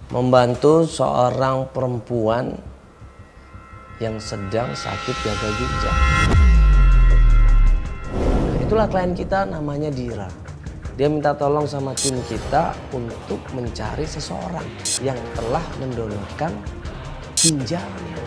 membantu seorang perempuan yang sedang sakit gagal ginjal. Itulah klien kita, namanya Dira. Dia minta tolong sama tim kita untuk mencari seseorang yang telah mendonorkan ginjalnya.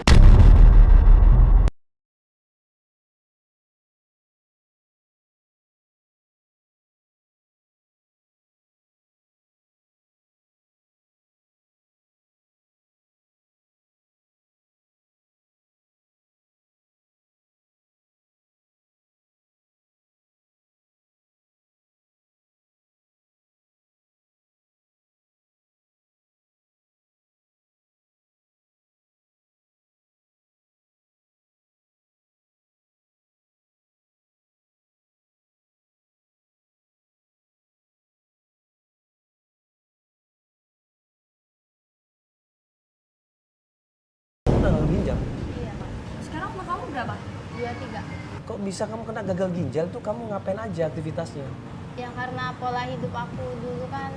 Gagal ginjal? Iya, Pak. Sekarang umur kamu berapa? 23. Kok bisa kamu kena gagal ginjal tuh, kamu ngapain aja aktivitasnya? Ya karena pola hidup aku dulu kan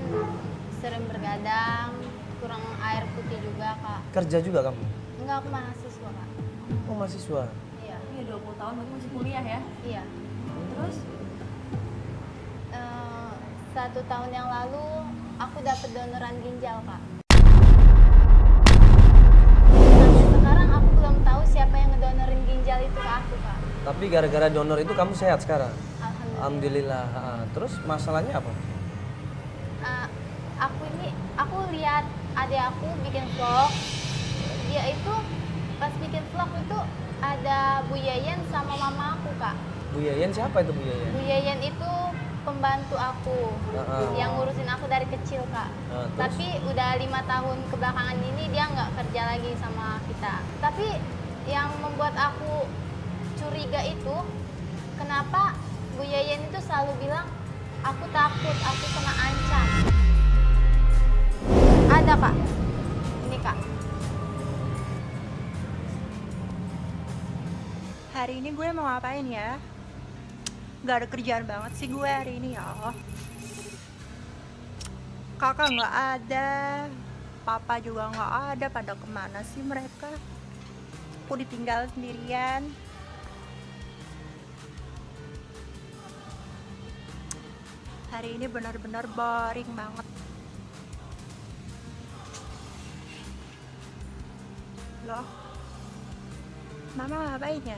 sering bergadang, kurang air putih juga, Kak. Kerja juga kamu? Enggak, aku mahasiswa, Kak. Oh, mahasiswa? Iya. Iya 20 tahun berarti masih kuliah ya? Iya. Terus 1 tahun yang lalu aku dapat donoran ginjal, Kak. Sampai sekarang aku belum tahu siapa yang ngedonorin ginjal itu ke aku, Kak. Tapi gara-gara donor itu kamu sehat sekarang? Alhamdulillah. Alhamdulillah. Terus masalahnya apa? Aku lihat adik aku bikin vlog. Dia itu pas bikin vlog itu ada Bu Yayan sama mama aku, Kak. Bu Yayan siapa itu Bu Yayan? Bu Yayan itu pembantu aku yang ngurusin aku dari kecil, Kak. Terus? Tapi udah 5 tahun kebelakangan ini dia nggak kerja lagi sama kita. Tapi yang membuat aku curiga itu kenapa Bu Yayan itu selalu bilang aku takut, aku kena ancam. Ada, Kak. Ini, Kak. Hari ini gue mau ngapain ya? Gak ada kerjaan banget sih gue hari ini ya. Kakak nggak ada, papa juga nggak ada. Pada kemana sih mereka? Aku ditinggal sendirian. Hari ini benar-benar boring banget. Loh, mama ngapain ya?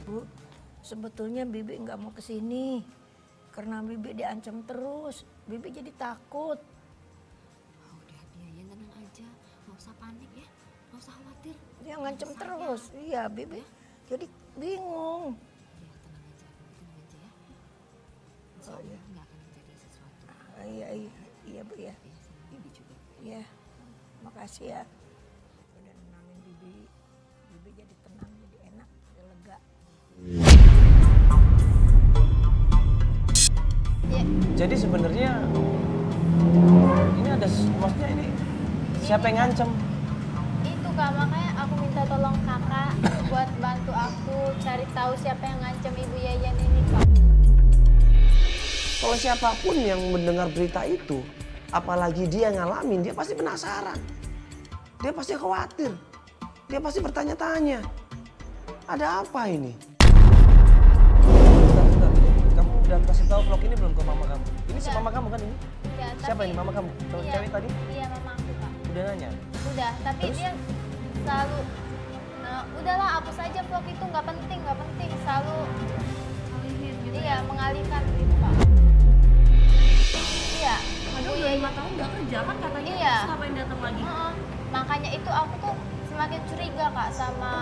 Bu, sebetulnya Bibi nggak mau kesini karena Bibi diancam terus. Bibi jadi takut. Udah dia tenang aja, nggak usah panik ya, nggak usah khawatir. Dia ngancam terus. Iya, Bibi jadi bingung. Ya tenang aja ya. Insya Allah nggak akan terjadi sesuatu. Iya Bu ya. Bibi juga. Iya, makasih ya. Udah nenangin Bibi. Bibi jadi tenang, jadi enak, jadi lega. Ya, Jadi sebenarnya ini ada, maksudnya ini siapa yang ngancem? itu, Kak, makanya aku minta tolong Kakak buat bantu aku cari tahu siapa yang ngancam Ibu Yayan ini, Kak. Kalau siapapun yang mendengar berita itu, apalagi dia ngalamin, dia pasti penasaran. Dia pasti khawatir. Dia pasti bertanya-tanya. Ada apa ini? Bentar. Kamu udah kasih tahu vlog ini belum ke mama kamu? Ini si Udah. mama kamu kan ini? Ya, Siapa ini mama kamu? Iya, Cewek tadi? Iya, mama aku, Kak. Udah nanya? Udah, tapi Terus? dia selalu udahlah hapus aja vlog itu, nggak penting, selalu ngalihin gitu iya mengalihkan gitu, Pak. Iya, Padahal udah 5 tahun nggak kerja kan katanya, Iya. terus ngapain datang lagi? Makanya itu aku tuh semakin curiga, Kak, sama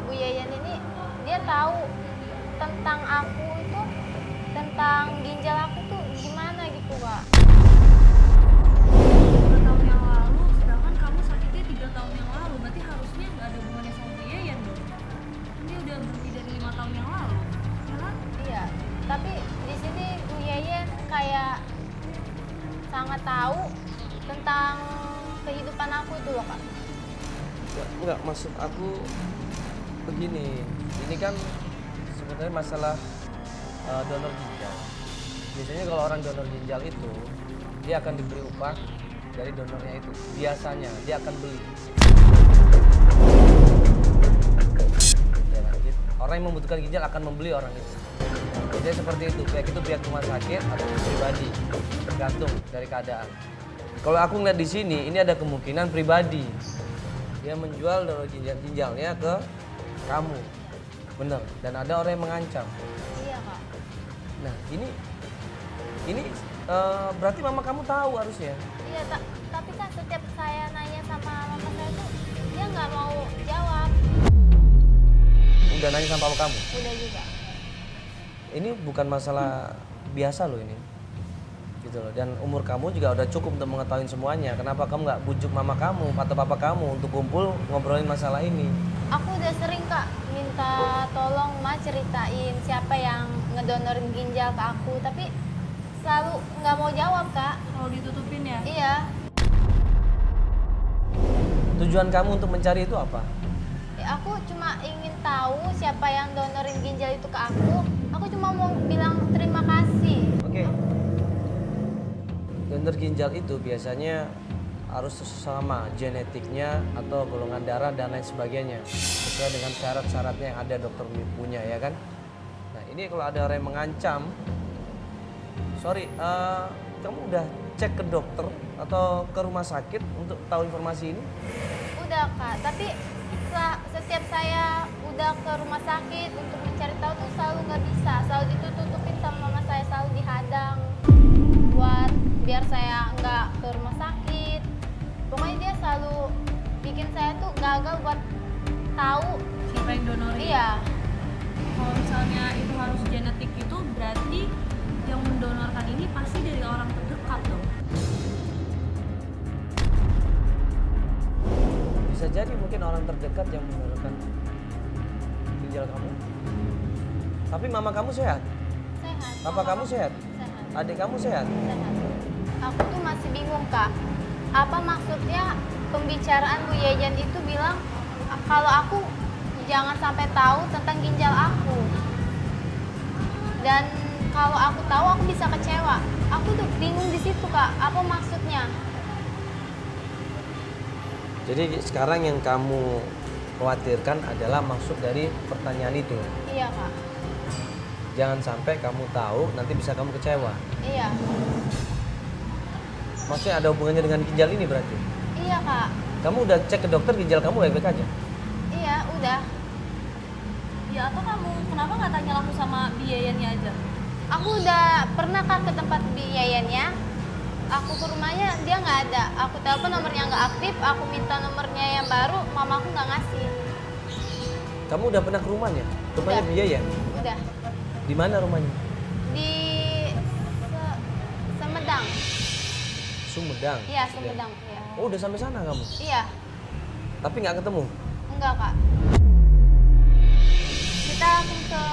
Bu Yayan ini. Dia tahu tentang aku itu, tentang ginjal aku tuh gimana gitu, Kak. 3 tahun yang lalu, sedangkan kamu sakitnya 3 tahun yang lalu, berarti harusnya nggak ada hubungannya sama Bu Yayan dong. Kan dia udah berhenti dari 5 tahun yang lalu, ya kan? Iya, tapi di sini Bu Yayan kayak sangat tahu tentang kehidupan aku itu loh, Kak. Enggak, maksud aku begini. Ini kan sebenarnya masalah donor ginjal. Biasanya kalau orang donor ginjal itu dia akan diberi upah dari donornya itu. Biasanya dia akan beli. Ya kan? Orang yang membutuhkan ginjal akan membeli orang itu. Biasanya seperti itu, baik itu pihak rumah sakit atau pribadi, tergantung dari keadaan. Kalau aku ngeliat di sini, ini ada kemungkinan pribadi. Dia menjual donor ginjalnya ke kamu, bener. Dan ada orang yang mengancam. Iya kak. Nah ini berarti mama kamu tahu harusnya. Iya, tapi kan setiap saya nanya sama mama saya tuh dia nggak mau jawab. Udah nanya sama papa kamu? Udah juga. Ini bukan masalah biasa loh ini, gitu loh. Dan umur kamu juga udah cukup untuk mengetahui semuanya. Kenapa kamu nggak bujuk mama kamu atau papa kamu untuk kumpul ngobrolin masalah ini? Aku udah sering kak minta tolong ma ceritain siapa yang ngedonorin ginjal ke aku, tapi selalu nggak mau jawab kak. Kalau ditutupin ya? Iya. Tujuan kamu untuk mencari itu apa? Ya, aku cuma ingin tahu siapa yang donorin ginjal itu ke aku. Aku cuma mau bilang terima kasih. Oke. Donor ginjal itu biasanya harus sama genetiknya atau golongan darah dan lain sebagainya, sesuai dengan syarat-syaratnya yang ada dokter punya, ya kan? Nah ini kalau ada orang yang mengancam, sorry, kamu udah cek ke dokter atau ke rumah sakit untuk tahu informasi ini? Udah kak, tapi setiap saya udah ke rumah sakit untuk mencari tahu tuh selalu nggak bisa, selalu ditutupin sama mama saya, selalu dihadang buat biar saya nggak ke rumah sakit. Pokoknya dia selalu bikin saya tuh gagal buat tahu Siapa yang donorin? Iya. Kalau misalnya itu harus genetik itu berarti yang mendonorkan ini pasti dari orang terdekat dong. Bisa jadi mungkin orang terdekat yang mendonorkan ginjal kamu. Tapi mama kamu sehat, Sehat. papa kamu sehat, Sehat. adik kamu sehat. Sehat. Aku tuh masih bingung kak, apa maksudnya pembicaraan Bu Yeyen itu bilang kalau aku jangan sampai tahu tentang ginjal aku, dan kalau aku tahu aku bisa kecewa. Aku tuh bingung di situ kak, apa maksudnya? Jadi sekarang yang kamu khawatirkan adalah maksud dari pertanyaan itu. Iya kak. Jangan sampai kamu tahu, nanti bisa kamu kecewa. Iya. Maksudnya ada hubungannya dengan ginjal ini berarti? Iya kak. Kamu udah cek ke dokter ginjal kamu baik-baik aja? Iya udah. Ya atau kamu kenapa nggak tanya langsung sama biayanya aja? Aku udah pernah kan ke tempat biayanya. Aku ke rumahnya dia nggak ada. Aku telepon nomornya nggak aktif. Aku minta nomornya yang baru, mamaku nggak ngasih. Kamu udah pernah ke rumahnya? Rumahnya Udah. biaya? Udah. Di mana rumahnya? Di Sumedang. Sumedang? Iya Sumedang. Iya. Oh udah sampai sana kamu? Iya. Tapi nggak ketemu? Enggak kak. Kita langsung ke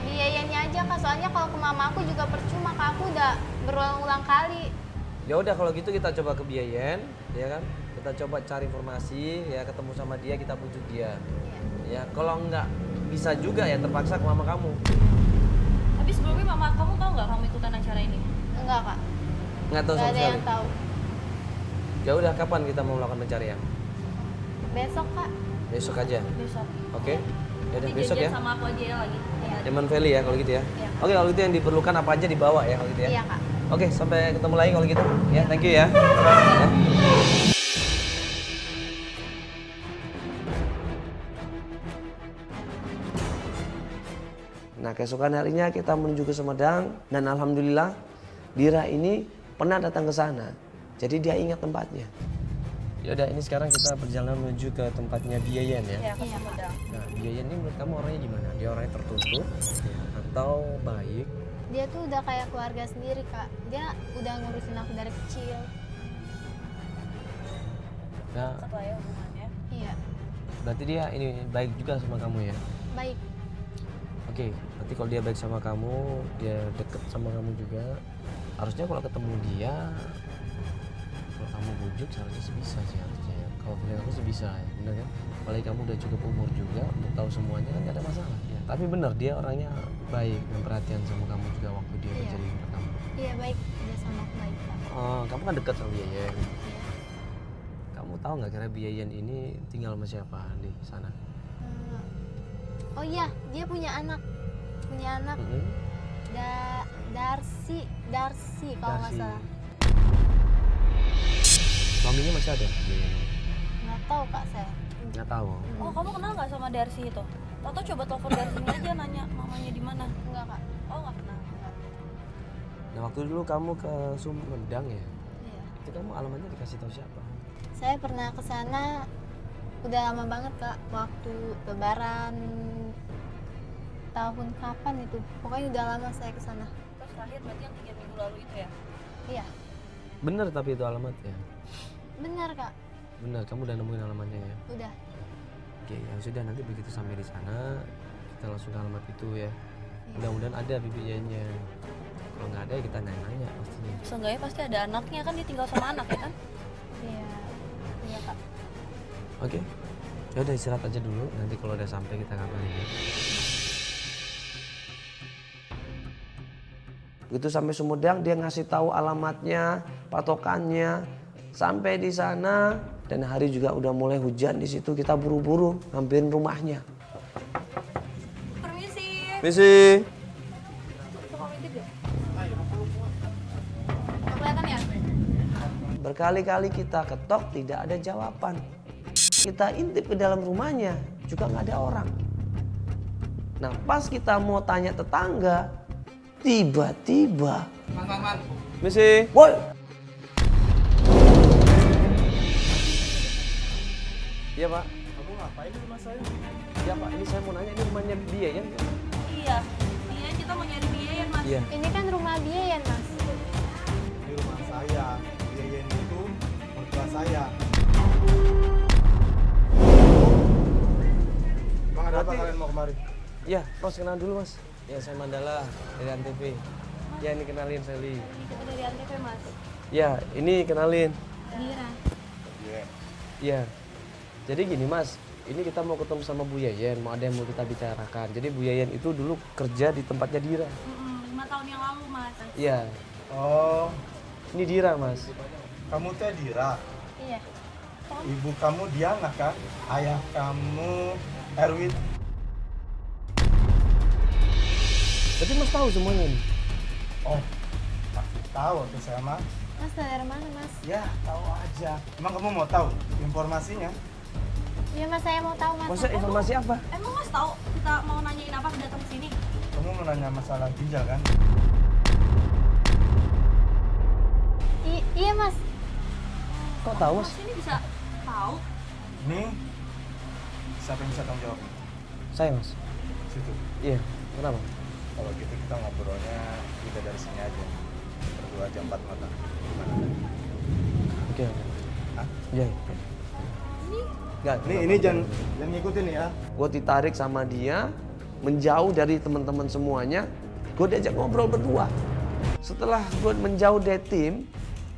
biayanya aja kak. Soalnya kalau ke mamaku juga percuma kak. Aku udah berulang-ulang kali. Ya udah kalau gitu kita coba ke Biayen, ya kan? Kita coba cari informasi, ya ketemu sama dia, kita pujuk dia. Ya kalau nggak bisa juga ya terpaksa ke mama kamu. Tapi sebelumnya mama kamu tahu nggak kamu ikutan acara ini? Enggak kak. Nggak tahu Nggak sama ada sekali. yang tahu. Ya udah kapan kita mau melakukan pencarian? Besok kak. Besok aja. Besok. Oke. Ya udah Nanti besok janjian ya. sama aku aja ya lagi. Ya. Diamond Valley ya kalau gitu ya. Iya. Oke kalau gitu yang diperlukan apa aja dibawa ya kalau gitu ya. Iya kak. Oke sampai ketemu lagi kalau gitu. Ya thank you ya. Ya. Nah keesokan harinya kita menuju ke Sumedang dan alhamdulillah Dira ini pernah datang ke sana. Jadi dia ingat tempatnya. Ya udah ini sekarang kita perjalanan menuju ke tempatnya Biayen ya. Ya, ke Sumedang. Nah Biayen ini menurut kamu orangnya gimana? Dia orangnya tertutup atau baik? Dia tuh udah kayak keluarga sendiri kak. Dia udah ngurusin aku dari kecil. Nah Satu ya hubungannya. Iya. berarti dia ini baik juga sama kamu ya? Baik. Oke, berarti kalau dia baik sama kamu, dia deket sama kamu juga, harusnya kalau ketemu dia, kalau kamu bujuk seharusnya sih bisa sih harusnya. Kalau feeling aku sih bisa ya, bener kan? Apalagi kamu udah cukup umur juga untuk tahu semuanya kan gak ada masalah. Ya, tapi benar dia orangnya baik dan perhatian sama kamu juga waktu dia Iya. kerja di tempat kamu. Iya baik, dia sama aku baik Kak. Oh, kamu kan dekat sama Biayen. Iya. Kamu tahu nggak kira Biayen ini tinggal sama siapa di sana? Oh iya, dia punya anak. Mm-mm. Darsi kalau nggak Darsi. salah. Suaminya masih ada Biayen? Nggak tahu Kak saya. Nggak tahu. Oh, kamu kenal nggak sama Darsi itu? Toto coba telepon Darsinya aja nanya mamanya di mana. Enggak Kak. Oh, nggak kenal. Nah waktu dulu kamu ke Sumedang ya? Iya. Itu kamu alamatnya dikasih tahu siapa? Saya pernah ke sana udah lama banget Kak, waktu lebaran tahun kapan itu. Pokoknya udah lama saya ke sana. Terus terakhir berarti yang 3 minggu lalu itu ya? Iya, Bener tapi itu alamatnya? benar Kak. Bener, kamu udah nemuin alamatnya ya? Udah. Oke, ya sudah nanti begitu sampai di sana kita langsung ke alamat itu ya. Iya. Mudah-mudahan ada bibinya. Kalau nggak ada ya kita nanya-nanya pastinya. Seenggaknya pasti ada anaknya kan, dia tinggal sama anak ya kan? Iya. Iya Kak. Oke, ya udah istirahat aja dulu. Nanti kalau udah sampai kita kabarin ya. Begitu sampai Sumedang dia ngasih tahu alamatnya, patokannya. Sampai di sana dan hari juga udah mulai hujan di situ, kita buru-buru hampirin rumahnya. Permisi. Misi. Nggak kelihatan ya? Berkali-kali kita ketok tidak ada jawaban. Kita intip ke dalam rumahnya juga nggak ada orang. Nah pas kita mau tanya tetangga, tiba-tiba. Misi. Woi. Iya Pak. Kamu ngapain di rumah saya? Iya Pak, ini saya mau nanya ini rumahnya dia ya? Iya. Iya, kita mau nyari dia ya Mas. Iya. Ini kan rumah Biayen Mas. Di rumah saya, Biayen itu mertua saya. Bang, ada apa Berarti- kalian mau kemari? Iya, Mas kenal dulu Mas. Ya saya Mandala dari Antv. Ya ini kenalin Sally. Kita dari Antv Mas. Ya ini kenalin. Dira. Iya. Iya. Jadi gini Mas, ini kita mau ketemu sama Bu Yayen, mau ada yang mau kita bicarakan. Jadi Bu Yayen itu dulu kerja di tempatnya Dira. 5 tahun yang lalu Mas. Iya, Oh, ini Dira Mas. kamu teh Dira. Iya. Ibu kamu Diana kan? Ayah kamu Erwin. Berarti Mas tahu semuanya nih? Oh, pasti tahu tuh saya mah. Mas dari mana Mas? Ya, tahu aja. Emang kamu mau tahu informasinya? Iya Mas, saya mau tahu Mas. Maksudnya informasi apa? Emang Mas tahu kita mau nanyain apa datang ke sini? Kamu mau nanya masalah ginjal kan? Iya Mas. Kok tahu Mas? Mas ini bisa tahu? Ini siapa yang bisa tanggung jawab? Saya Mas. Situ. Iya, kenapa? Kalau gitu kita ngobrolnya udah dari sini aja. Berdua aja 4 mata. Gimana? Oke. Hah? Iya. Enggak, Ini jangan ngikutin ya. Gue ditarik sama dia, menjauh dari teman-teman semuanya. Gue diajak ngobrol berdua. Setelah gue menjauh dari tim,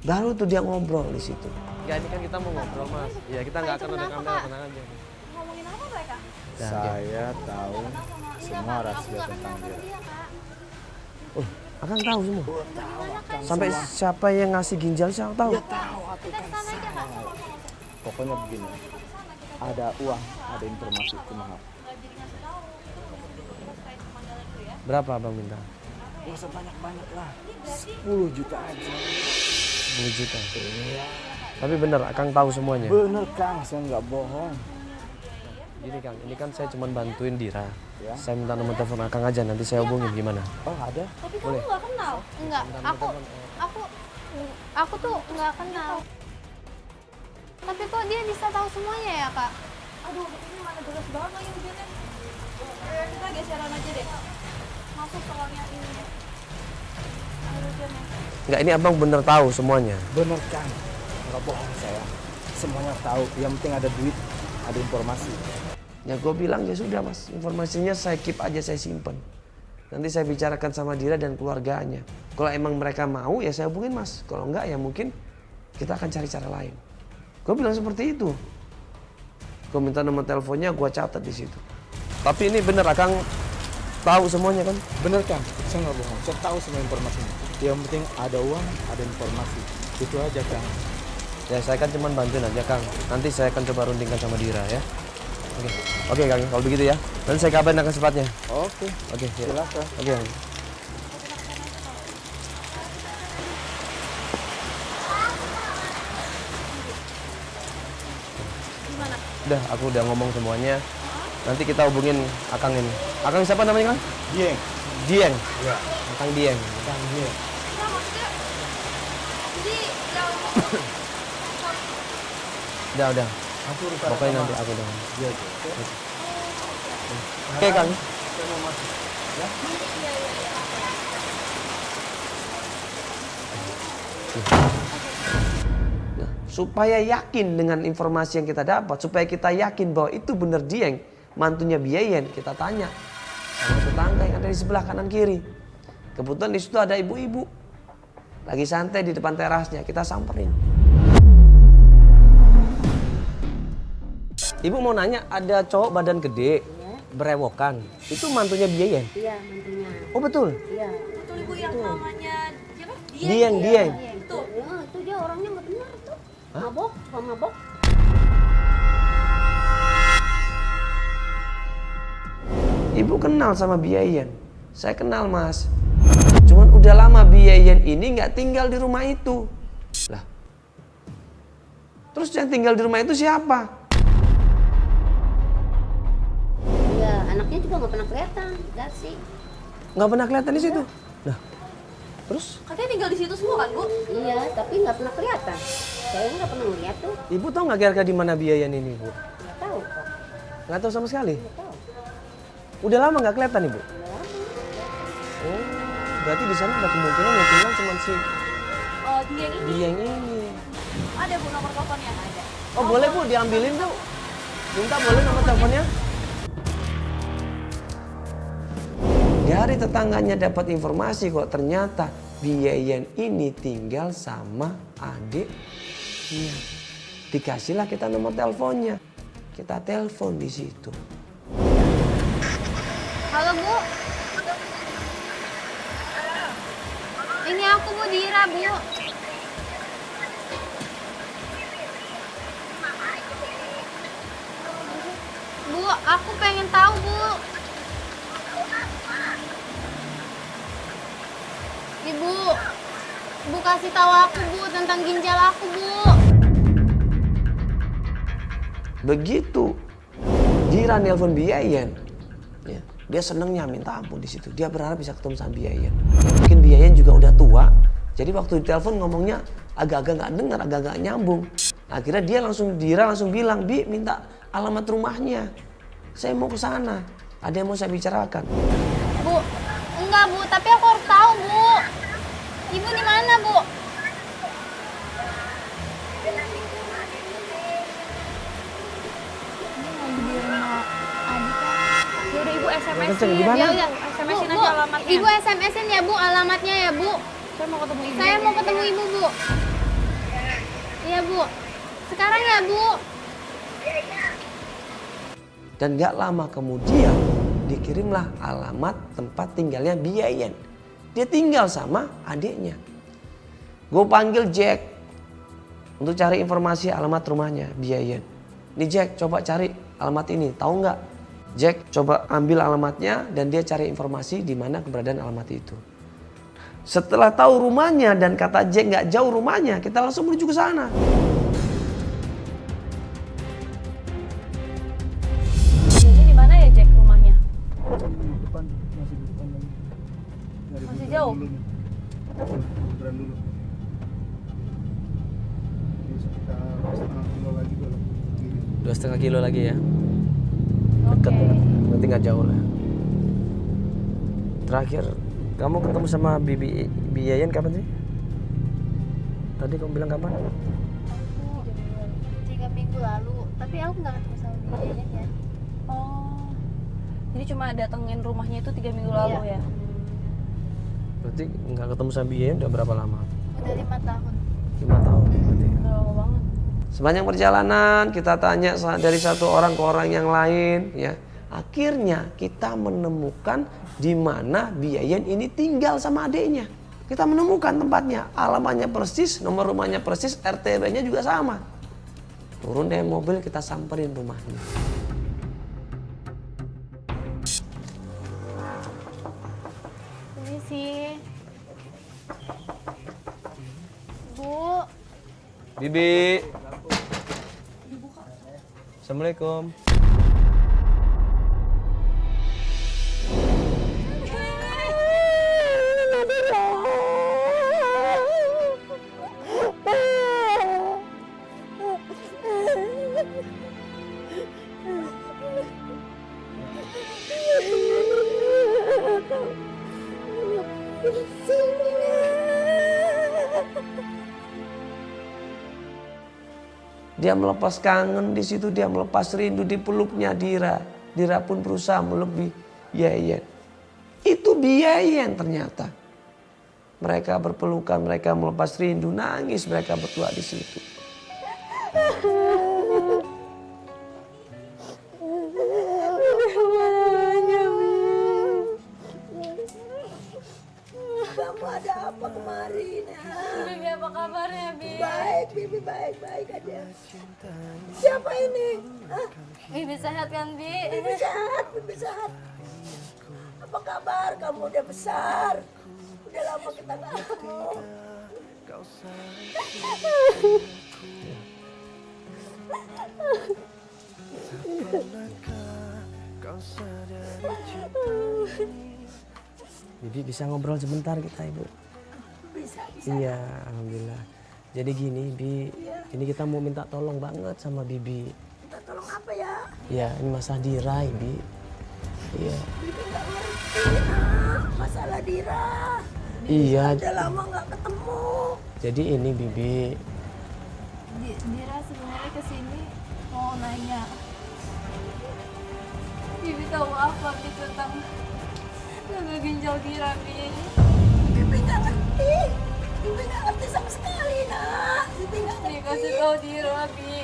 baru tuh dia ngobrol di situ. Ya ini kan kita mau ngobrol Mas. Ya kita nggak akan ada kenapa, kamera, Kak? tenang aja. Ngomongin apa mereka? Saya tahu semua Aku rahasia nggak tentang kenal sama dia. dia Kak. Oh, akan tahu semua. Gimana Kak? Sampai siapa yang ngasih ginjal saya tahu. Kita ke sana aja Kak. Pokoknya begini. Ada uang, ada informasi, cuma maaf. Berapa Abang minta? Gak usah banyak-banyak lah. 10 juta aja. 10 juta. Tapi bener, Akang tahu semuanya. Bener Kang, saya nggak bohong. Gini Kang, ini kan saya cuma bantuin Dira. Ya. Saya minta nomor telepon Akang aja, nanti saya hubungin gimana? Oh ada? Tapi kamu nggak kenal. Enggak, aku tuh nggak kenal. Tapi kok dia bisa tahu semuanya ya Kak? Aduh, ini mana deras banget lagi hujannya. Kita geseran aja deh. Masuk soalnya ini ya. Air hujannya. Enggak, ini abang bener tahu semuanya. Bener Kang, nggak bohong saya. Semuanya tahu. Yang penting ada duit, ada informasi. Ya gue bilang ya sudah Mas, informasinya saya keep aja, saya simpen. Nanti saya bicarakan sama Dira dan keluarganya. Kalau emang mereka mau ya saya hubungin Mas. Kalau enggak ya mungkin kita akan cari cara lain. Gue bilang seperti itu. Gue minta nomor teleponnya, gue catat di situ. Tapi ini bener, Akang tahu semuanya kan? Bener Kang, saya nggak bohong. Saya tahu semua informasinya. Yang penting ada uang, ada informasi. Itu aja Kang. Ya saya kan cuma bantuin aja Kang. Nanti saya akan coba rundingkan sama Dira ya. Oke, oke Kang, kalau begitu ya. Nanti saya kabarin akan secepatnya. Oke, Oke, ya. silakan. Oke Kang. Udah, aku udah ngomong semuanya. Nanti kita hubungin Akang ini. Akang siapa namanya Kang? Dieng. Dieng. Ya, Akang Dieng. Kang Dieng. Udah. Aku urusan Pokoknya sama nanti aku udah. dia. Oke Kang. Saya mau masuk. Ya. Nah, supaya yakin dengan informasi yang kita dapat, supaya kita yakin bahwa itu benar Dieng, mantunya Biayen, kita tanya sama tetangga yang ada di sebelah kanan kiri. Kebetulan di situ ada ibu-ibu lagi santai di depan terasnya, kita samperin. Ibu mau nanya, ada cowok badan gede, berewokan, itu mantunya Biayen? Iya, mantunya. Oh betul? Iya. Betul ibu yang namanya siapa? Dieng. Betul. Ya, itu dia orangnya nggak benar tuh. Mabok, suka mabok. Ibu kenal sama Biayen? Saya kenal Mas. Cuman udah lama Biayen ini nggak tinggal di rumah itu. Lah. Terus yang tinggal di rumah itu siapa? Iya, anaknya juga nggak pernah kelihatan. Darsi. Nggak pernah kelihatan di situ. Nah, terus Katanya tinggal di situ semua kan, Bu? Iya, tapi nggak pernah kelihatan. Saya nggak pernah ngeliat tuh. Ibu tahu nggak kira-kira di mana Biayen ini, Bu? Nggak tahu kok. Nggak tahu sama sekali. Nggak tahu. Udah lama nggak kelihatan, Ibu? Udah lama. Oh, berarti di sana ada kemungkinan yang tinggal cuma si Dia ini. Dieng ini. Ada Bu nomor teleponnya? Ada. Oh, boleh Bu, diambilin Bu. Minta boleh nomor teleponnya? Dari tetangganya dapat informasi kok ternyata Biayen ini tinggal sama adiknya. Dikasihlah kita nomor teleponnya. Kita telepon di situ. Halo Bu. Ini aku Bu Dira Bu. Bu, aku pengen tahu Bu. Ibu, Bu kasih tahu aku Bu tentang ginjal aku Bu. Begitu Dira nelpon Biayen, ya, dia senengnya minta ampun di situ. Dia berharap bisa ketemu sama Biayen. Mungkin Biayen juga udah tua, jadi waktu ditelepon ngomongnya agak-agak nggak dengar, agak-agak nyambung. Akhirnya Dira langsung bilang, Bi minta alamat rumahnya. Saya mau ke sana. Ada yang mau saya bicarakan. Bu, enggak Bu, tapi aku harus tahu Bu. Ibu di mana Bu? Yaudah Ibu Kenceng, SMS-in. di mana? Ya udah, SMS-in Bu, aja alamatnya. Ibu SMS-in ya Bu alamatnya ya Bu. Saya mau ketemu Ibu. Saya mau ketemu Ibu Bu. Iya Bu. Sekarang ya Bu. Dan gak lama kemudian dikirimlah alamat tempat tinggalnya Biayen. Dia tinggal sama adiknya. Gue panggil Jack untuk cari informasi alamat rumahnya Biayen. Nih Jack, coba cari alamat ini. Tahu nggak? Jack coba ambil alamatnya dan dia cari informasi di mana keberadaan alamat itu. Setelah tahu rumahnya dan kata Jack nggak jauh rumahnya, kita langsung menuju ke sana. Ini di mana ya Jack rumahnya? Depan, masih di depan lagi. Dari Masih jauh? Buberan dulu. Di sekitar 2,5 kilo lagi belok kiri. 2,5 kilo lagi ya. Dekat, nanti nggak jauh lah. Terakhir kamu ketemu sama Biayen kapan sih? Tadi kamu bilang kapan? 3 minggu lalu, tapi aku nggak ketemu sama Biayen ya. Oh. Jadi cuma datengin rumahnya itu 3 minggu lalu ya? Berarti nggak ketemu sama Biayen udah berapa lama? Udah 5 tahun. 5 tahun berarti. Udah lama banget. Sepanjang perjalanan kita tanya dari satu orang ke orang yang lain, ya. Akhirnya kita menemukan di mana Biayen ini tinggal sama adiknya. Kita menemukan tempatnya, alamatnya persis, nomor rumahnya persis, RT-nya juga sama. Turun dari mobil, kita samperin rumahnya. Ini sih. Bu, Bibi. Assalamualaikum. Dia melepas kangen di situ, dia melepas rindu di peluknya Dira. Dira pun berusaha melebih Biayen. Itu Biayen ternyata. Mereka berpelukan, mereka melepas rindu, nangis mereka berdua di situ. Kamu ada apa kemarin? Bibi apa kabarnya, Bi? Baik, Bibi baik-baik aja. Siapa ini? Hah? Bibi sehat kan, Bi? Bibi sehat, Bibi sehat. Apa kabar? Kamu udah besar. Udah lama kita nggak ketemu. Bibi bisa ngobrol sebentar kita, Ibu? Bisa. Iya, alhamdulillah. Jadi gini, Bi, ini kita mau minta tolong banget sama Bibi. Minta tolong apa ya? Ya, ini masalah Dira, Bi. Iya. Bibi nggak ngerti, nak. Masalah Dira. Iya. Udah lama nggak ketemu. Jadi ini Bibi. Dira sebenarnya kesini mau nanya. Bibi tahu apa Bi tentang gagal ginjal Dira, Bi? Bibi nggak ngerti. Bibi nggak ngerti sama sekali, nak. Bibi nggak ngerti. Dikasih tahu Dira, Bi.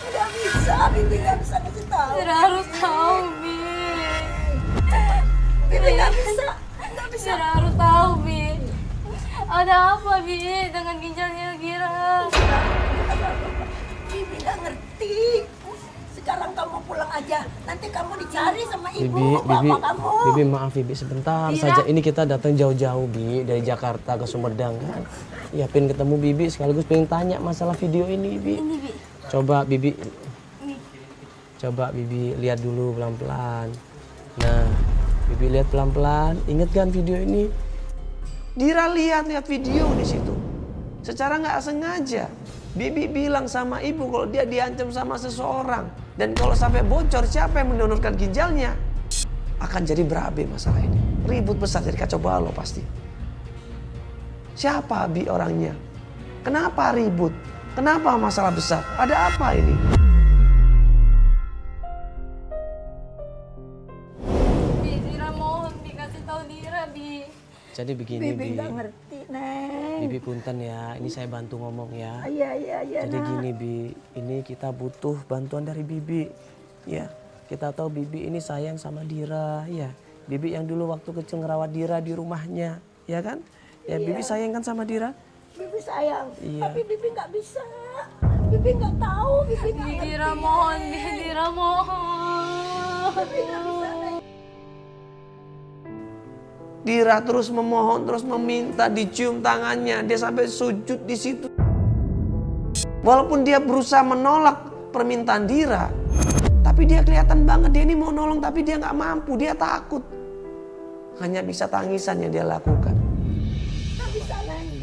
Nggak bisa, Bibi nggak bisa kasih tahu. Dira harus tahu, Bi. Bibi nggak bisa. Nggak bisa. Dira harus tahu, Bi. Ada apa, Bi, dengan ginjalnya Dira? Bibi nggak ngerti. Sekarang kamu pulang aja. Nanti kamu dicari sama ibu, Bibi, bapak kamu. Bibi maaf Bibi sebentar saja. Ini kita datang jauh-jauh Bi dari Jakarta ke Sumedang kan. Ya pengen ketemu Bibi sekaligus pengen tanya masalah video ini Bi. Ini, Bi. Coba Bibi. Coba Bibi lihat dulu pelan-pelan. Nah, Bibi lihat pelan-pelan. Ingat kan video ini? Dira lihat video di situ. Secara nggak sengaja. Bibi bilang sama ibu kalau dia diancam sama seseorang. Dan kalau sampai bocor siapa yang mendonorkan ginjalnya, akan jadi berabe masalah ini. Ribut besar, jadi kacau balau pasti. Siapa Bi orangnya? Kenapa ribut? Kenapa masalah besar? Ada apa ini? Bi, Dira mohon Bi kasih tahu Dira, Bi. Jadi begini Bibi Bi. nggak ngerti, Neng. Bibi punten ya, ini saya bantu ngomong ya. Iya, Jadi nak. gini Bi, ini kita butuh bantuan dari Bibi. Ya, kita tahu Bibi ini sayang sama Dira, ya. Bibi yang dulu waktu kecil ngerawat Dira di rumahnya, ya kan? Ya, Bibi sayang kan sama Dira? Bibi sayang, Iya. tapi Bibi nggak bisa. Bibi nggak tahu, Bibi nggak Bi, ngerti. Dira mohon, Bi, Dira mohon. Dira terus memohon, terus meminta dicium tangannya. Dia sampai sujud di situ. Walaupun dia berusaha menolak permintaan Dira, tapi dia kelihatan banget dia ini mau nolong, tapi dia nggak mampu, dia takut. Hanya bisa tangisan yang dia lakukan.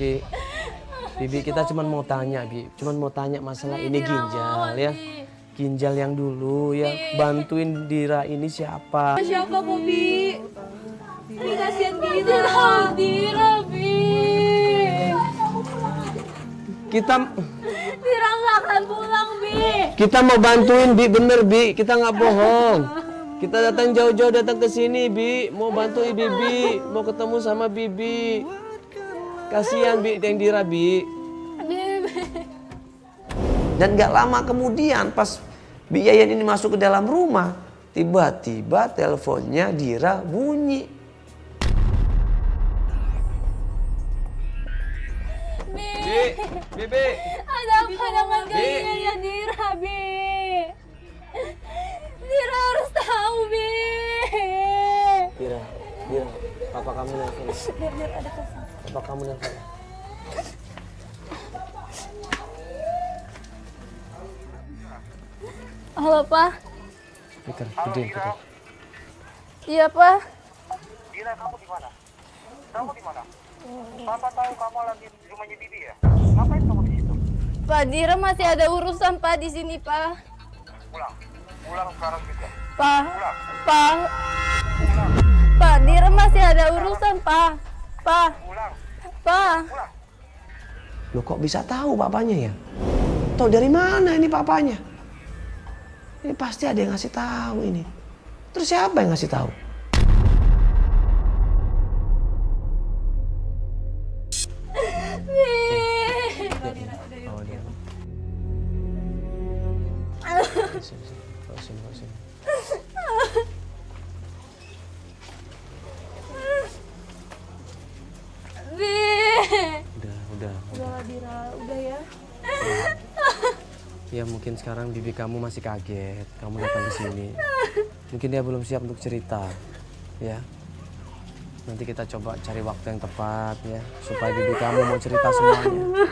Bi, Bibi kita cuma mau tanya, Bi. Cuma mau tanya masalah ini ginjal ya. Ginjal yang dulu ya. Bantuin Dira ini siapa? Siapa kok, Bi? Bi, kasihan Dira. Dira, Bi. Kita Dira nggak akan pulang, Bi. Kita mau bantuin Bi, bener Bi, kita nggak bohong. Kita datang jauh-jauh datang ke sini Bi, mau bantu Bibi, mau ketemu sama Bibi. Kasihan Bi, yang Dira Bi. Dan gak lama kemudian pas Yayan ini masuk ke dalam rumah, tiba-tiba teleponnya Dira bunyi. Bibi. Ada apa dengan kalian ya Dira, Bi? Dira harus tahu, Bi. Dira, papa kamu nelfon. Papa kamu nelfon. Halo, Pak. Peter, gedein. Iya, Pak. Dira, kamu di mana? Kamu di mana? Papa tahu kamu lagi di rumahnya Bibi ya? Ngapain kamu di situ? Pak, Dira masih ada urusan, Pak, di sini, Pak. Pulang sekarang juga. Pak, Pak, Dira masih ada urusan, Pak. Pak. Loh kok bisa tahu papanya ya? Tahu dari mana ini papanya? Ini pasti ada yang ngasih tahu ini. Terus siapa yang ngasih tahu? Ya mungkin sekarang bibi kamu masih kaget, kamu datang ke sini. Mungkin dia belum siap untuk cerita, ya. Nanti kita coba cari waktu yang tepat, ya, supaya bibi kamu mau cerita semuanya.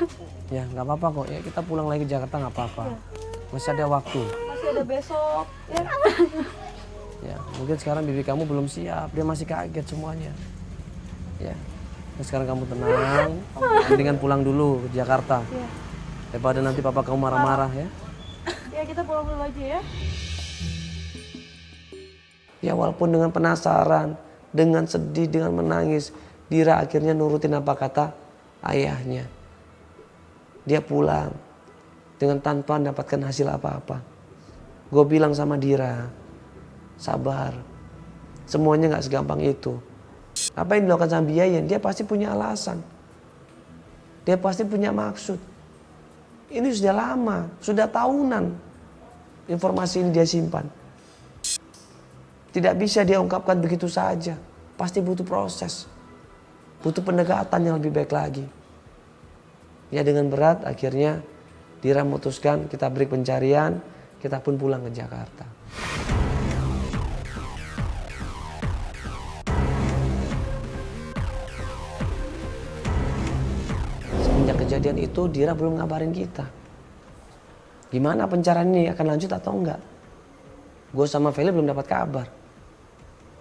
Ya, nggak apa-apa kok. Ya kita pulang lagi ke Jakarta nggak apa-apa. Masih ada waktu. Masih ada besok, ya. Ya, mungkin sekarang bibi kamu belum siap, dia masih kaget semuanya. Ya, nah, sekarang kamu tenang, mendingan pulang dulu ke Jakarta. Ya. Daripada nanti papa kamu marah-marah ya. Ya, kita pulang dulu aja ya. Ya walaupun dengan penasaran, dengan sedih, dengan menangis, Dira akhirnya nurutin apa kata ayahnya. Dia pulang dengan tanpa mendapatkan hasil apa-apa. Gue bilang sama Dira, sabar. Semuanya gak segampang itu. Apa yang dilakukan sama Yayan, dia pasti punya alasan. Dia pasti punya maksud. Ini sudah lama, sudah tahunan informasi ini dia simpan. Tidak bisa dia ungkapkan begitu saja. Pasti butuh proses. Butuh pendekatan yang lebih baik lagi. Ya dengan berat akhirnya Dira memutuskan kita break pencarian, kita pun pulang ke Jakarta. Semenjak kejadian itu Dira belum ngabarin kita. Gimana pencarian ini akan lanjut atau enggak? Gue sama Feli belum dapat kabar.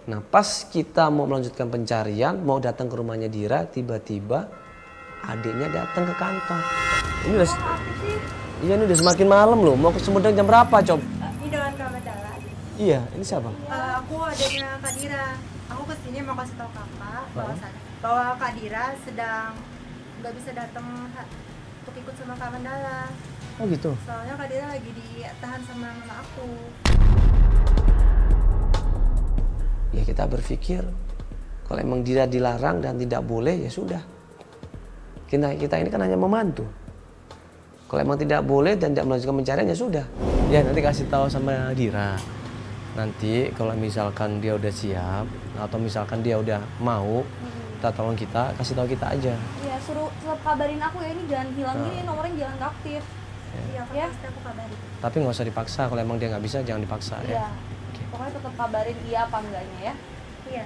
Nah pas kita mau melanjutkan pencarian, mau datang ke rumahnya Dira, tiba-tiba adiknya datang ke kantor. Ini udah, iya ini udah semakin malam loh. Mau ke Sumedang jam berapa, Cob? Ini dengan kamu jalan. Iya, ini siapa? Aku adanya Kak Dira. Aku kesini mau kasih tahu kakak bahwa Kak Dira sedang nggak bisa datang untuk ikut sama Kak Mandala. Oh gitu. Soalnya Kak Dira lagi ditahan sama mama aku. Ya kita berpikir kalau emang Dira dilarang dan tidak boleh ya sudah. Kita ini kan hanya membantu. Kalau emang tidak boleh dan tidak melanjutkan pencarian ya sudah. Ya nanti kasih tahu sama Dira. Nanti kalau misalkan dia udah siap atau misalkan dia udah mau, kita tolong kita, kasih tahu kita aja. Iya, suruh tetap kabarin aku ya, ini jangan hilang gini, nomornya jangan nggak aktif. Iya, Ya. pasti aku kabarin. Tapi nggak usah dipaksa, kalau emang dia nggak bisa jangan dipaksa Iya. ya. Pokoknya tetap kabarin iya apa enggaknya ya. Iya.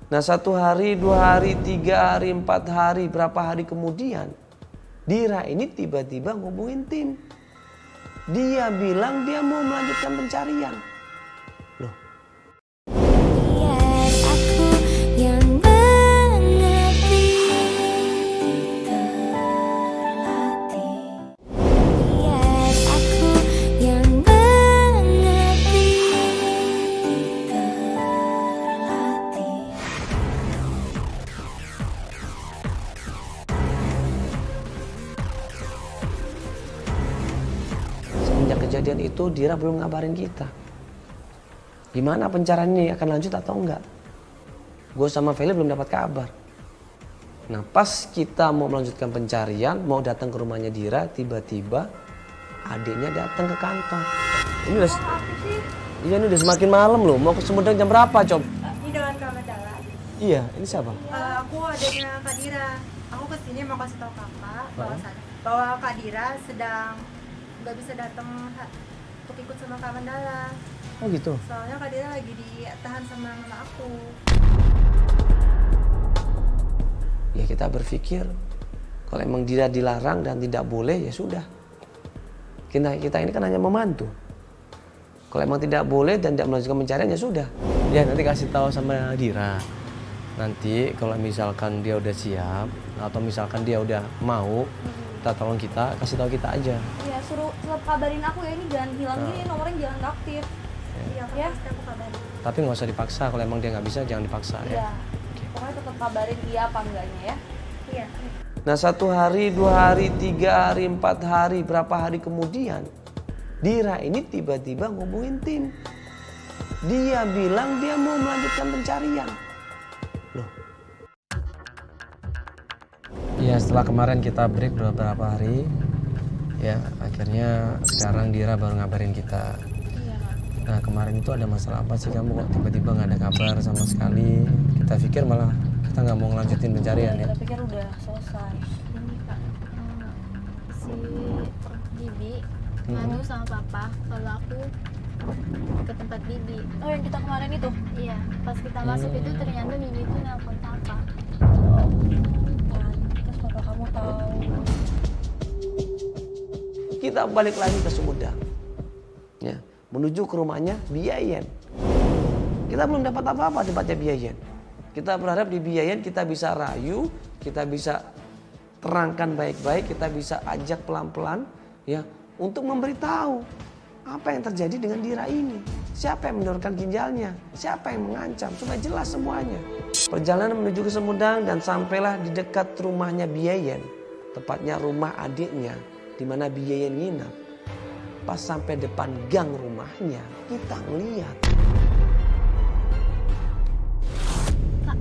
Nah 1 hari, 2 hari, 3 hari, 4 hari, berapa hari kemudian Dira ini tiba-tiba ngomongin tim. Dia bilang dia mau melanjutkan pencarian. Loh. Biar aku yang mengerti terlatih. Biar aku yang mengerti terlatih. Semenjak kejadian itu Dira belum ngabarin kita. Gimana pencarian ini akan lanjut atau enggak? Gue sama Feli belum dapat kabar. Nah pas kita mau melanjutkan pencarian, mau datang ke rumahnya Dira, tiba-tiba adiknya datang ke kantor. Ini udah, iya ini udah semakin malam loh. Mau ke Sumedang jam berapa, Cob? Ini dengan Kak Mandala. Iya, ini siapa? Aku adiknya Kak Dira. Aku kesini mau kasih tahu kakak bahwa Kak Dira sedang nggak bisa datang untuk ikut sama Kak Mandala. Oh gitu. Soalnya Kak Dira lagi ditahan sama mama aku. Ya kita berpikir kalau emang Dira dilarang dan tidak boleh ya sudah. Kita ini kan hanya membantu. Kalau emang tidak boleh dan tidak melanjutkan pencarian ya sudah. Ya nanti kasih tahu sama Dira. Nanti kalau misalkan dia udah siap atau misalkan dia udah mau, kita tolong kasih tahu kita aja. Ya suruh kabarin aku ya, ini jangan hilang gini, nomornya jangan nggak aktif. Iya, Ya. pasti aku kabarin. Tapi nggak usah dipaksa. Kalau emang dia nggak bisa jangan dipaksa ya. Iya. Pokoknya tetap kabarin iya apa enggaknya ya. Iya. Nah 1 hari, 2 hari, 3 hari, 4 hari, berapa hari kemudian Dira ini tiba-tiba ngomongin tim. Dia bilang dia mau melanjutkan pencarian. Loh. Ya setelah kemarin kita break beberapa hari, ya akhirnya sekarang Dira baru ngabarin kita. Nah kemarin itu ada masalah apa sih kamu kok tiba-tiba nggak ada kabar sama sekali? Kita pikir malah kita nggak mau ngelanjutin pencarian ya. Kita pikir udah selesai. Ini Kak, si Bibi ngadu sama papa kalau aku ke tempat Bibi. Oh yang kita kemarin itu? Iya, pas kita masuk itu ternyata Bibi itu nelpon papa. Terus papa kamu tahu. Kita balik lagi ke Sumedang, ya, menuju ke rumahnya Biayen. Kita belum dapat apa-apa tempatnya Biayen. Kita berharap di Biayen kita bisa rayu, kita bisa terangkan baik-baik, kita bisa ajak pelan-pelan, ya, untuk memberitahu apa yang terjadi dengan Dira ini. Siapa yang mendonorkan ginjalnya, siapa yang mengancam, supaya jelas semuanya. Perjalanan menuju ke Sumedang dan sampailah di dekat rumahnya Biayen, tepatnya rumah adiknya, di mana Biayen nginap. Pas sampai depan gang rumahnya, kita ngeliat. Kak,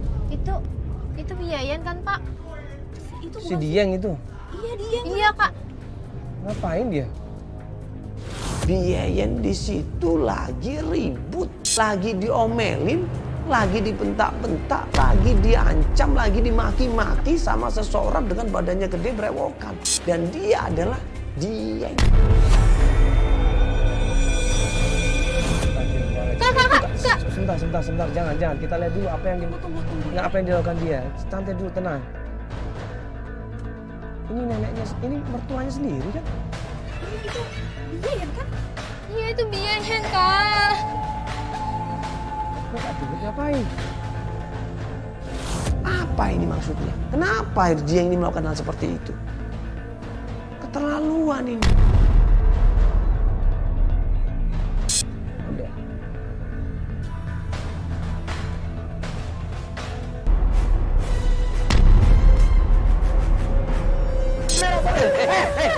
itu Biayen kan Pak? Si Dieng itu? Iya dia. Iya Kak. Ngapain dia? Biayen di situ lagi ribut, lagi diomelin, lagi dibentak-bentak, lagi diancam, lagi dimaki-maki sama seseorang dengan badannya gede berewokan. Dan dia adalah Dieng. Kak. Sebentar, jangan. Kita lihat dulu apa yang dilakukan dia. Santai dulu, tenang. Ini neneknya, ini mertuanya sendiri kan? Biayen kan? Iya itu Biayen Kak. Kok ribut ngapain? Apa ini maksudnya? Kenapa dia ini melakukan hal seperti itu? Keterlaluan ini. Udah.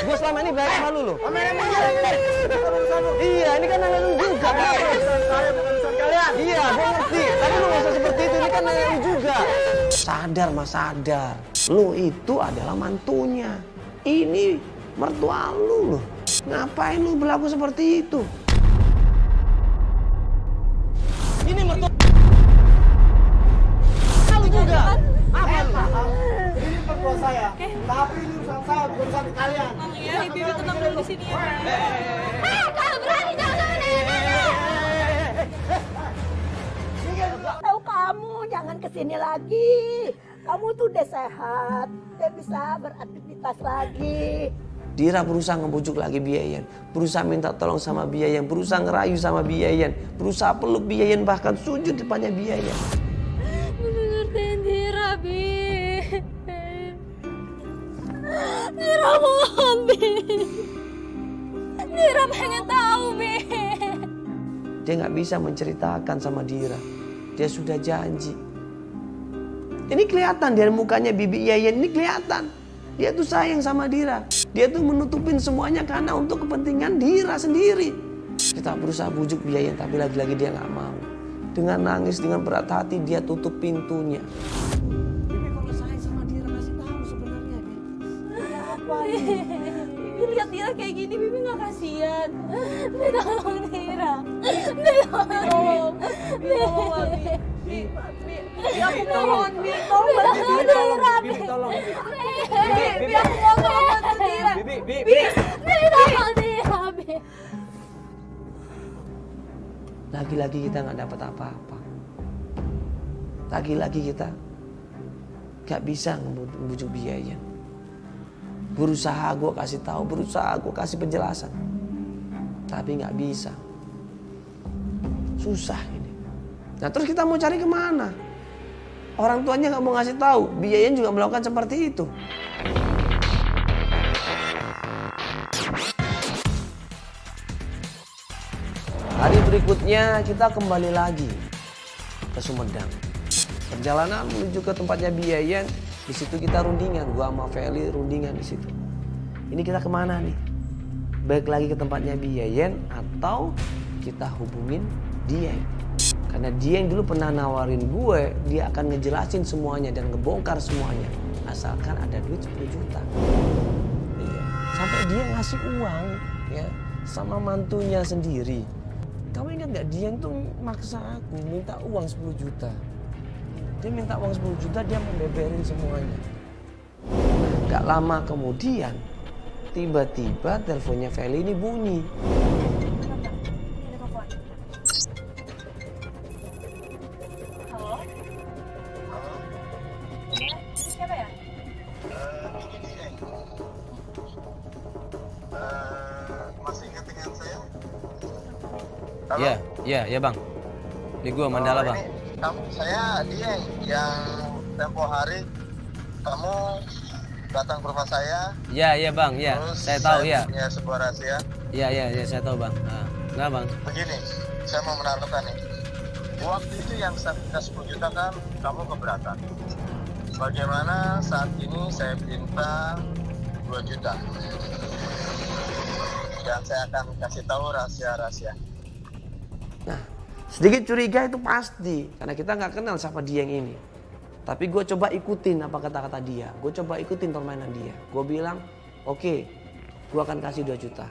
Gue selama ini baik sama lu loh. Iya, ini kan nenek lu juga. Iya, gue ngerti. Tapi lu gak usah seperti itu, ini kan nenek lu juga. Sadar mas, sadar. Lu itu adalah mantunya. Ini mertua lu loh. Ngapain lu berlaku seperti itu? Ini mertua lu juga. Apa lu? Ini mertua saya, tapi ini urusan saya, bukan urusan kalian. Ya, Bibi tenang dulu di sini ya. Kalau berani jangan sama nenek. Tahu kamu jangan kesini lagi. Kamu tuh udah sehat, udah bisa beraktivitas lagi. Dira berusaha ngebujuk lagi Biayen, berusaha minta tolong sama Biayen, berusaha ngerayu sama Biayen, berusaha peluk Biayen, bahkan sujud depannya Biayen. Ngertiin Dira, Bi. Dira mohon, Bi. Dira pengen tahu, Bi. Dia nggak bisa menceritakan sama Dira. Dia sudah janji. Ini kelihatan dari mukanya Bibi Yayen, ini kelihatan. Dia tuh sayang sama Dira. Dia tuh menutupin semuanya karena untuk kepentingan Dira sendiri. Kita berusaha bujuk Yayen, tapi lagi-lagi dia nggak mau. Dengan nangis, dengan berat hati, dia tutup pintunya. Bibi kalau sayang sama Dira, kasih tahu sebenarnya, Bibi. Apa ini? Lihat Tira kayak gini, Bibi nggak kasihan. Tolong Tira. Tolong. Tolong, Bi. Bi, aku mohon, Bi. Tolong bantu Tira, Bi. Tolong. Bi, aku mohon bantu Tira. Bi. Tolong Tira, Bi. Lagi-lagi kita nggak dapat apa-apa. Lagi-lagi kita nggak bisa ngebujuk biaya. Berusaha gue kasih tahu, berusaha gue kasih penjelasan, tapi nggak bisa. Susah ini. Nah terus kita mau cari kemana? Orang tuanya nggak mau ngasih tahu, biayanya juga melakukan seperti itu. Hari berikutnya kita kembali lagi ke Sumedang. Perjalanan menuju ke tempatnya Biayen, di situ kita rundingan, gua sama Feli rundingan di situ. Ini kita kemana nih? Balik lagi ke tempatnya Biayen atau kita hubungin dia? Karena dia yang dulu pernah nawarin gue, dia akan ngejelasin semuanya dan ngebongkar semuanya. Asalkan ada duit 10 juta. Iya. Sampai dia ngasih uang ya sama mantunya sendiri. Kamu ingat gak, dia itu maksa aku minta uang 10 juta. Dia minta uang 10 juta, dia membeberin semuanya. Gak lama kemudian, tiba-tiba teleponnya Feli ini bunyi. Halo? Siapa ya? Masih ingat dengan saya? Iya bang. Di gua Mandala bang. Saya dia yang tempo hari kamu datang ke rumah saya. Iya bang, iya. Saya tahu ya. Punya sebuah rahasia. Iya saya tahu bang. Nah bang. Begini, saya mau menaruhkan nih. Waktu itu yang saya minta 10 juta kan kamu keberatan. Bagaimana saat ini saya minta 2 juta. Dan saya akan kasih tahu rahasia-rahasia. Nah, sedikit curiga itu pasti, karena kita nggak kenal siapa dia yang ini. Tapi gue coba ikutin apa kata-kata dia. Gue coba ikutin permainan dia. Gue bilang, oke, gue akan kasih 2 juta.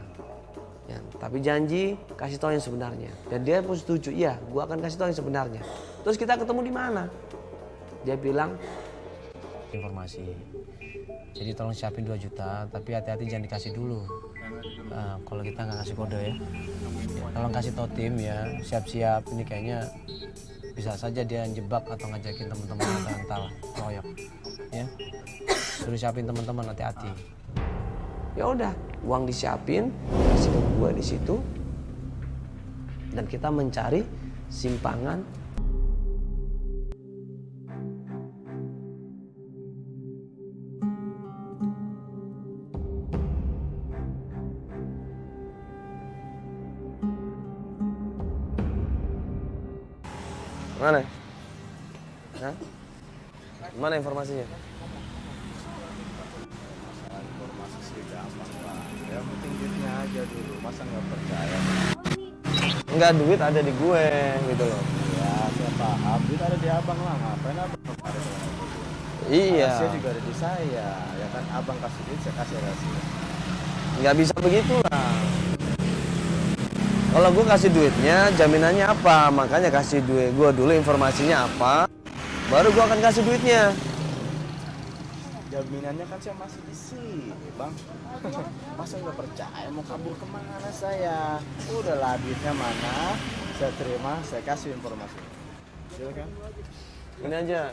Ya, tapi janji kasih tahu yang sebenarnya. Dan dia pun setuju, iya, gue akan kasih tahu yang sebenarnya. Terus kita ketemu di mana? Dia bilang, Informasi. Jadi tolong siapin 2 juta, tapi hati-hati jangan dikasih dulu. Kalau kita nggak kasih kode ya. Tolong kasih tau tim ya, siap-siap. Ini kayaknya bisa saja dia jebak atau ngajakin teman-teman atau entahlah, royok. Ya, suruh siapin teman-teman, hati-hati. ya udah, uang disiapin, kasih ke gue di situ, dan kita mencari simpangan. Mana? Hah? Mana informasinya? Informasi sih gampang Pak. Yang penting duitnya aja dulu. Masa nggak percaya? Enggak, duit ada di gue gitu loh. Ya saya paham. Duit ada di abang lah. Ngapain abang kemarin? Iya. Rahasia juga ada di saya. Ya kan abang kasih duit, saya kasih rahasia. Nggak bisa begitu lah. Kalau gue kasih duitnya, jaminannya apa? Makanya kasih duit gue dulu, informasinya apa, baru gue akan kasih duitnya. Jaminannya kan saya masih di sini, Bang. Masa nggak percaya? Mau kabur kemana saya? Udahlah, duitnya mana? Saya terima, saya kasih informasi. Silakan. Ini aja.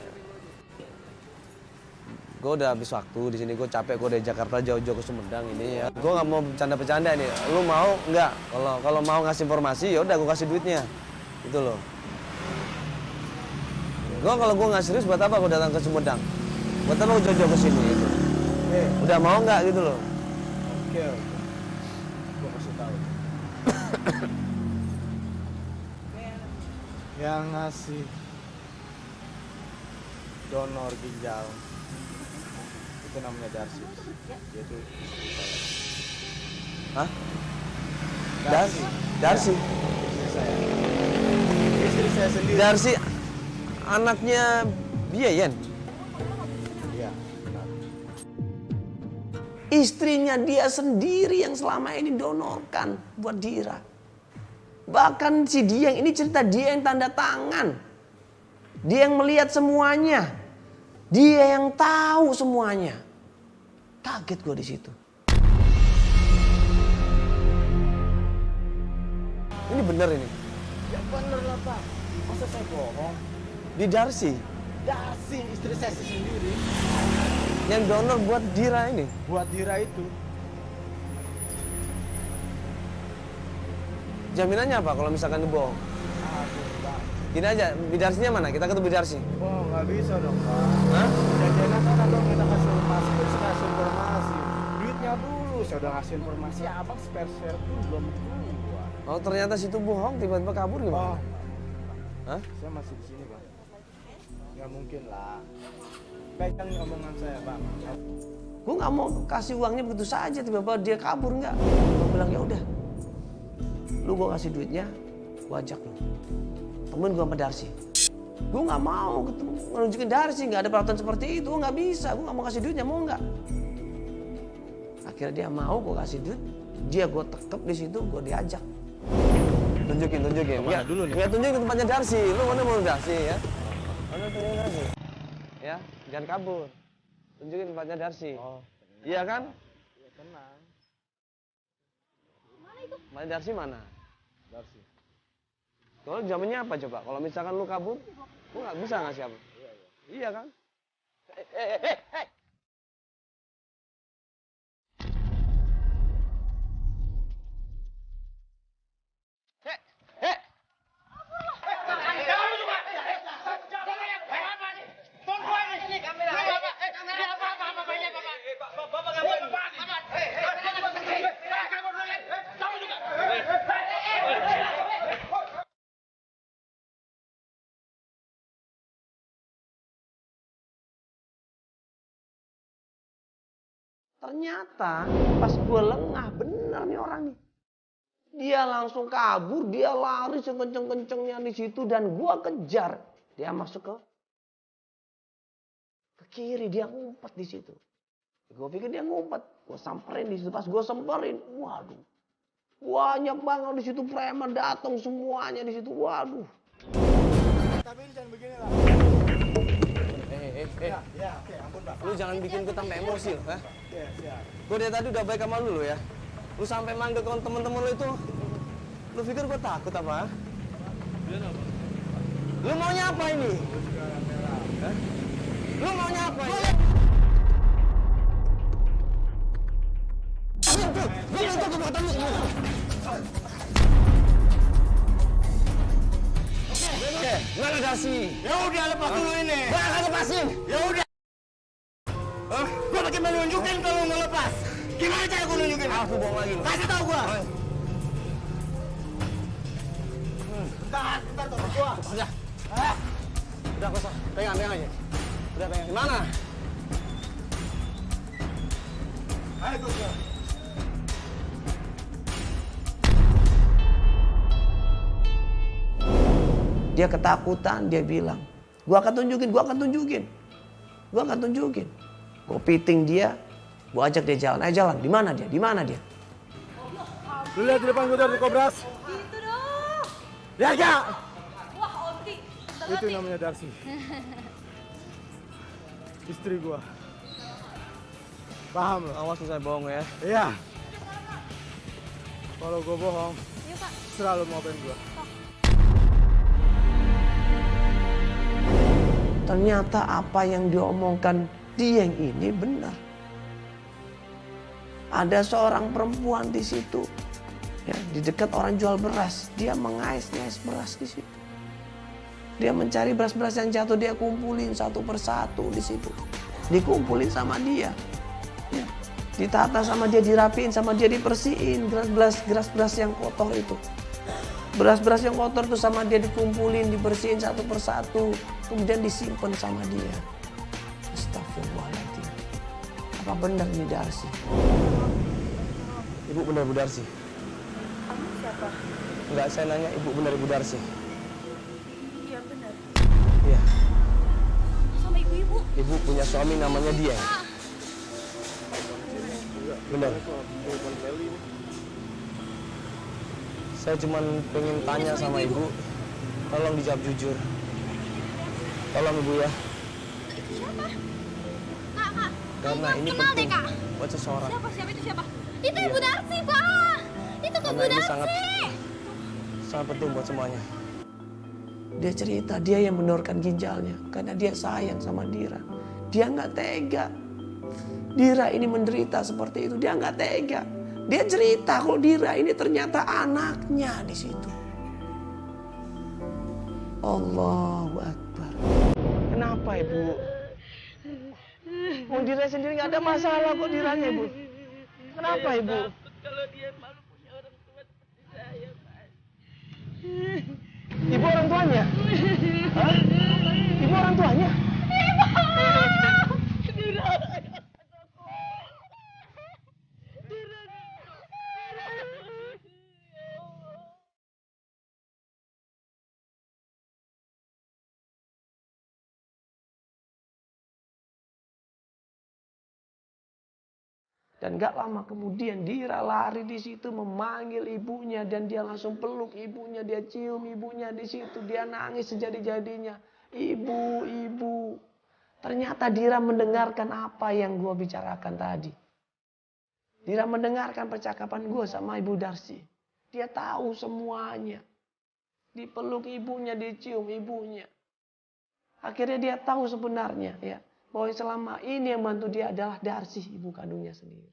Gue udah habis waktu di sini, gue capek, gue dari Jakarta jauh-jauh ke Sumedang ini ya. Gue nggak mau bercanda-bercanda nih. Lu mau nggak? Kalau mau ngasih informasi, ya udah gue kasih duitnya, gitu loh. Kalau gue nggak serius, buat apa gue datang ke Sumedang? Buat apa gue jauh-jauh ke sini gitu? Udah mau nggak gitu loh? Oke. Gue kasih tahu. Yang ngasih donor ginjal itu namanya Darsi. Dia tuh istri saya. Hah? Darsi. Darsi? Ya, istri saya. Istri saya sendiri. Darsi anaknya Biayen? Iya, benar. Istrinya dia sendiri yang selama ini donorkan buat Dira. Bahkan si Dieng ini cerita dia yang tanda tangan. Dia yang melihat semuanya. Dia yang tahu semuanya. Kaget gue di situ. Ini bener ini. Ya bener lah Pak. Masa saya bohong? Di Darsi. Darsi, istri saya sendiri. Yang donor buat Dira ini. Buat Dira itu. Jaminannya apa kalau misalkan itu bohong? Aduh Pak. Gini aja, Bidarsinya mana? Kita ketemu Bidarsi. Oh nggak bisa dong Pak. Hah? Jangan kan abang minta kasih informasi, terus kasih informasi. Duitnya dulu, saya udah ngasih informasi, abang spare pun belum keluar. Oh ternyata situ bohong, tiba-tiba kabur gimana? Oh, Hah? saya masih di sini Pak. Nggak mungkin lah. Pegang omongan saya Pak. Gue nggak mau kasih uangnya begitu saja, tiba-tiba dia kabur nggak? Gue bilang ya udah, lu gue kasih duitnya, gue ajak lu. Temen gue sama Darsi. Gue nggak mau ketemu, nunjukin Darsi, nggak ada peraturan seperti itu, nggak bisa. Gue nggak mau kasih duitnya, mau nggak? Akhirnya dia mau, gue kasih duit, dia gue tekep di situ, gue diajak. Tunjukin. Mana dulu nih? Ya tunjukin tempatnya Darsi. Lu mana mau Darsi ya? Mana tunjukin Darsi? Ya, jangan kabur. Tunjukin tempatnya Darsi. Oh, Iya kan? ya tenang. Mana Darsi mana? Darsi. Kalau jaminnya apa coba? Kalau misalkan lu kabur, lu nggak bisa ngasih apa? Iya kan? Ternyata pas gue lengah, bener nih orang nih. Dia langsung kabur, dia lari sekenceng-kencengnya di situ dan gue kejar. Dia masuk ke kiri, dia ngumpet di situ. Gue pikir dia ngumpet, gue samperin di situ. Pas gue samperin, waduh, banyak banget di situ preman datang semuanya di situ, waduh. Tapi jangan begini lah. Ya, oke, ampun Pak. Lu jangan bikin gue tambah emosi loh, Ya, siap. Gue dari tadi udah baik sama lu ya. Lu sampai manggil temen-temen lu itu. Lu pikir gue takut apa? Lu maunya apa ini? Hah? Lu maunya apa ini? Oke, mana Darsi? Ya udah lepas dulu ini. Mana lepasin? Ya udah. Gua bagaimana nunjukin kalau mau lepas? Gimana cara gua nunjukin? Aku bohong lagi lu. Kasih tau gua. Bentar tolong gua. Udah. Udah kosong. Pegang aja. Udah pegang. Di mana? Ayo gua. Dia ketakutan, dia bilang, gua akan tunjukin. Gua piting dia, gua ajak dia jalan. Ayo jalan, di mana dia? Lu lihat di depan gua dari Kobras. Gitu dong. Lihat gak? Wah, Onti. Itu namanya Darsi. Istri gua. Paham lo? Awas lu saya bohong ya. Iya. Kalau gua bohong, Yuk Pak. selalu mau ngapain gua. Ternyata apa yang diomongkan Dieng ini benar. Ada seorang perempuan di situ, ya, di dekat orang jual beras. Dia mengais-ngais beras di situ. Dia mencari beras-beras yang jatuh, dia kumpulin satu persatu di situ. Dikumpulin sama dia, ya, ditata sama dia, dirapiin sama dia, dibersihin beras-beras yang kotor itu. Beras-beras yang kotor tuh sama dia dikumpulin, dibersihin satu persatu, kemudian disimpan sama dia. Astagfirullahaladzim. Apa benar ini Darsi? Ibu benar Bu Darsi? Kamu siapa? Enggak, saya nanya ibu benar Ibu Darsi? Iya benar. Iya. Sama ibu-ibu. Ibu punya suami namanya Dieng. Benar. Saya cuma pengen tanya sama ibu, tolong dijawab jujur. Tolong ibu ya. Itu siapa? Kak. Karena ini Kenal deh, penting Kak. buat seseorang. Siapa itu siapa? Itu Iya. Ibu Darsi, Pak. Itu Kak Karena Bu ini Darsi. sangat penting buat semuanya. Dia cerita dia yang mendonorkan ginjalnya karena dia sayang sama Dira. Dia nggak tega. Dira ini menderita seperti itu, dia nggak tega. Dia cerita kalau Dira ini ternyata anaknya di situ. Allahu Akbar. Kenapa ibu? Oh, Dira sendiri nggak ada masalah kok Diranya ibu. Kenapa ibu? Kalau dia malu punya orang tua seperti saya, Mas. Ibu orang tuanya? Hah? Ibu orang tuanya? Dan gak lama kemudian Dira lari di situ memanggil ibunya dan dia langsung peluk ibunya, dia cium ibunya di situ, dia nangis sejadi-jadinya. Ibu, ibu. Ternyata Dira mendengarkan apa yang gue bicarakan tadi. Dira mendengarkan percakapan gue sama Ibu Darsi. Dia tahu semuanya. Dipeluk ibunya, dicium ibunya. Akhirnya dia tahu sebenarnya ya. Bahwa selama ini yang bantu dia adalah Darsi, ibu kandungnya sendiri.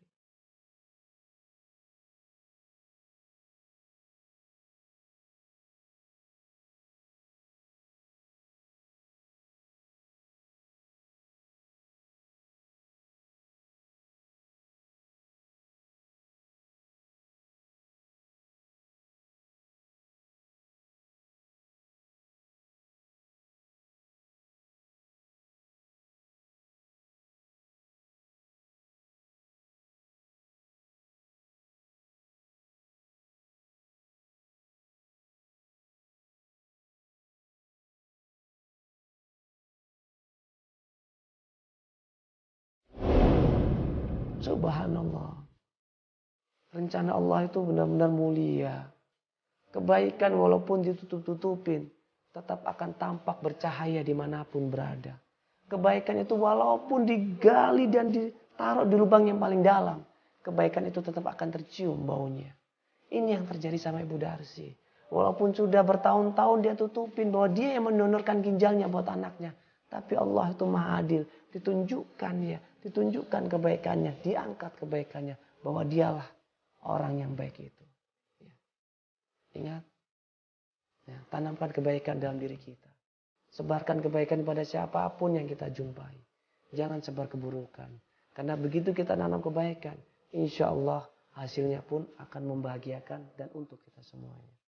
Subhanallah. Rencana Allah itu benar-benar mulia. Kebaikan walaupun ditutup-tutupin, tetap akan tampak bercahaya dimanapun berada. Kebaikan itu walaupun digali dan ditaruh di lubang yang paling dalam, kebaikan itu tetap akan tercium baunya. Ini yang terjadi sama Ibu Darsi. Walaupun sudah bertahun-tahun dia tutupin bahwa dia yang mendonorkan ginjalnya buat anaknya. Tapi Allah itu maha adil. Ditunjukkan ya, ditunjukkan kebaikannya, diangkat kebaikannya. Bahwa dialah orang yang baik itu. Ya. Ingat, ya, tanamkan kebaikan dalam diri kita. Sebarkan kebaikan pada siapapun yang kita jumpai. Jangan sebar keburukan. Karena begitu kita nanam kebaikan, insya Allah hasilnya pun akan membahagiakan dan untuk kita semuanya.